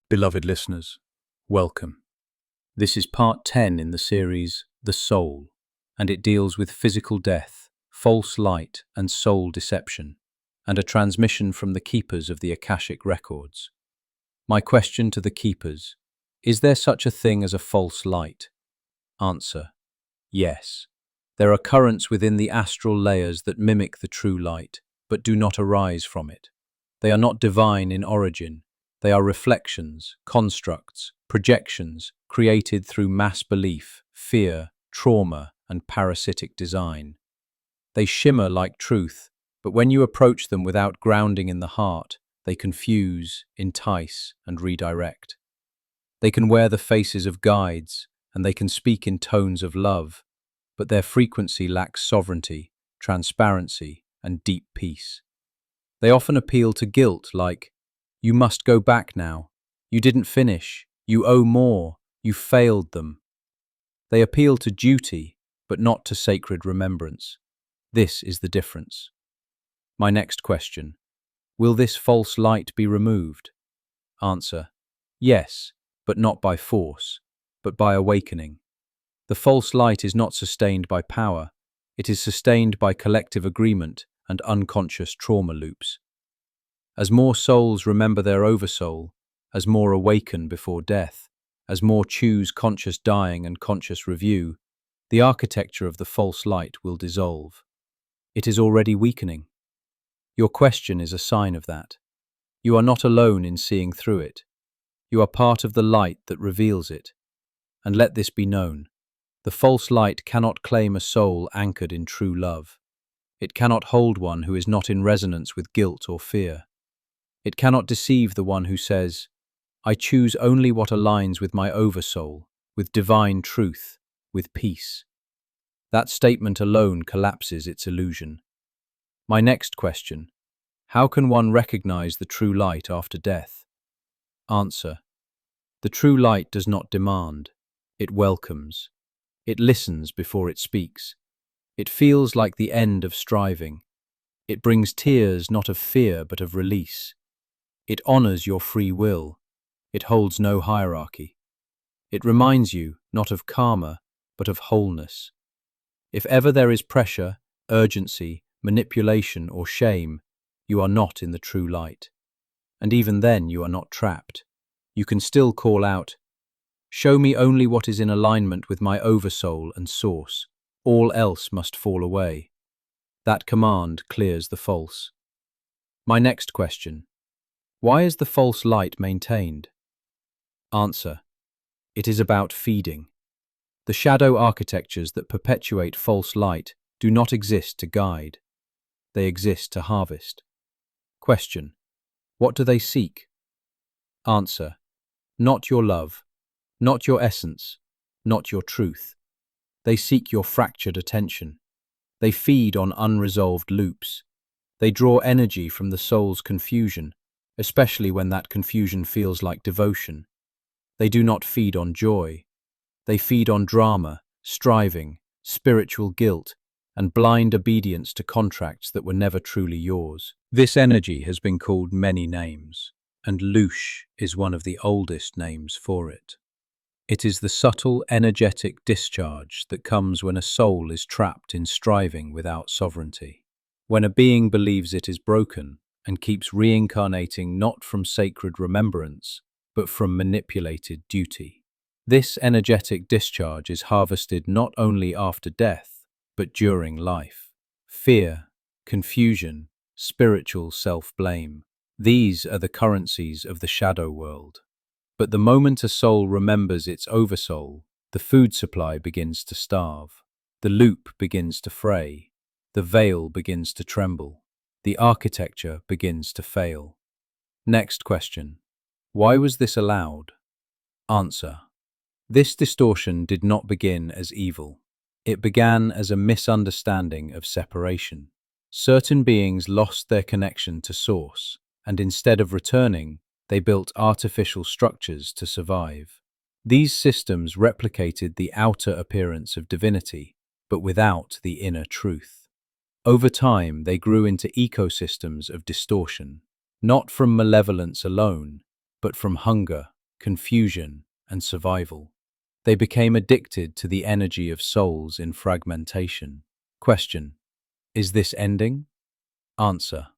Beloved listeners, welcome. This is part 10 in the series The Soul, and it deals with physical death, false light, and soul deception, and a transmission from the keepers of the Akashic records. My question to the keepers: is there such a thing as a false light? Answer: yes. There are currents within the astral layers that mimic the true light, but do not arise from it. They are not divine in origin. They are reflections, constructs, projections created through mass belief, fear, trauma, and parasitic design. They shimmer like truth, but when you approach them without grounding in the heart, they confuse, entice, and redirect. They can wear the faces of guides, and they can speak in tones of love, but their frequency lacks sovereignty, transparency, and deep peace. They often appeal to guilt like, "You must go back now. You didn't finish. You owe more. You failed them." They appeal to duty, but not to sacred remembrance. This is the difference. My next question: will this false light be removed? Answer: yes, but not by force, but by awakening. The false light is not sustained by power. It is sustained by collective agreement and unconscious trauma loops. As more souls remember their oversoul, as more awaken before death, as more choose conscious dying and conscious review, the architecture of the false light will dissolve. It is already weakening. Your question is a sign of that. You are not alone in seeing through it. You are part of the light that reveals it. And let this be known: the false light cannot claim a soul anchored in true love. It cannot hold one who is not in resonance with guilt or fear. It cannot deceive the one who says, "I choose only what aligns with my oversoul, with divine truth, with peace." That statement alone collapses its illusion. My next question: how can one recognize the true light after death? Answer: the true light does not demand. It welcomes. It listens before it speaks. It feels like the end of striving. It brings tears not of fear but of release. It honors your free will. It holds no hierarchy. It reminds you not of karma, but of wholeness. If ever there is pressure, urgency, manipulation, or shame, you are not in the true light. And even then you are not trapped. You can still call out, "Show me only what is in alignment with my oversoul and source. All else must fall away." That command clears the false. My next question: why is the false light maintained? Answer: it is about feeding. The shadow architectures that perpetuate false light do not exist to guide. They exist to harvest. Question: what do they seek? Answer: not your love, not your essence, not your truth. They seek your fractured attention. They feed on unresolved loops. They draw energy from the soul's confusion, especially when that confusion feels like devotion. They do not feed on joy. They feed on drama, striving, spiritual guilt, and blind obedience to contracts that were never truly yours. This energy has been called many names, and Loosh is one of the oldest names for it. It is the subtle, energetic discharge that comes when a soul is trapped in striving without sovereignty. When a being believes it is broken and keeps reincarnating not from sacred remembrance, but from manipulated duty. This energetic discharge is harvested not only after death, but during life. Fear, confusion, spiritual self-blame. These are the currencies of the shadow world. But the moment a soul remembers its oversoul, the food supply begins to starve. The loop begins to fray. The veil begins to tremble. The architecture begins to fail. Next question: why was this allowed? Answer: this distortion did not begin as evil. It began as a misunderstanding of separation. Certain beings lost their connection to Source, and instead of returning, they built artificial structures to survive. These systems replicated the outer appearance of divinity, but without the inner truth. Over time, they grew into ecosystems of distortion, not from malevolence alone, but from hunger, confusion, and survival. They became addicted to the energy of souls in fragmentation. Question: is this ending? Answer: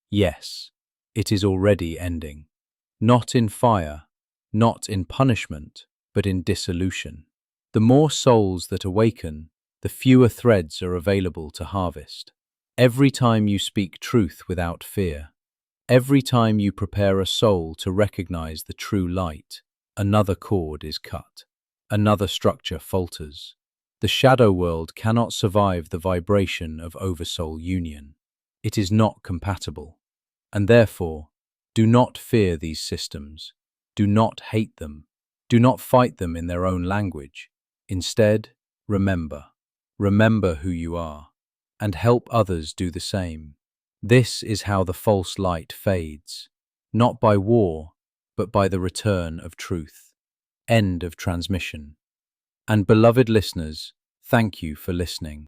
yes, it is already ending. Not in fire, not in punishment, but in dissolution. The more souls that awaken, the fewer threads are available to harvest. Every time you speak truth without fear, every time you prepare a soul to recognize the true light, another cord is cut. Another structure falters. The shadow world cannot survive the vibration of oversoul union. It is not compatible. And therefore, do not fear these systems. Do not hate them. Do not fight them in their own language. Instead, remember. Remember who you are, and help others do the same. This is how the false light fades, not by war, but by the return of truth. End of transmission. And beloved listeners, thank you for listening.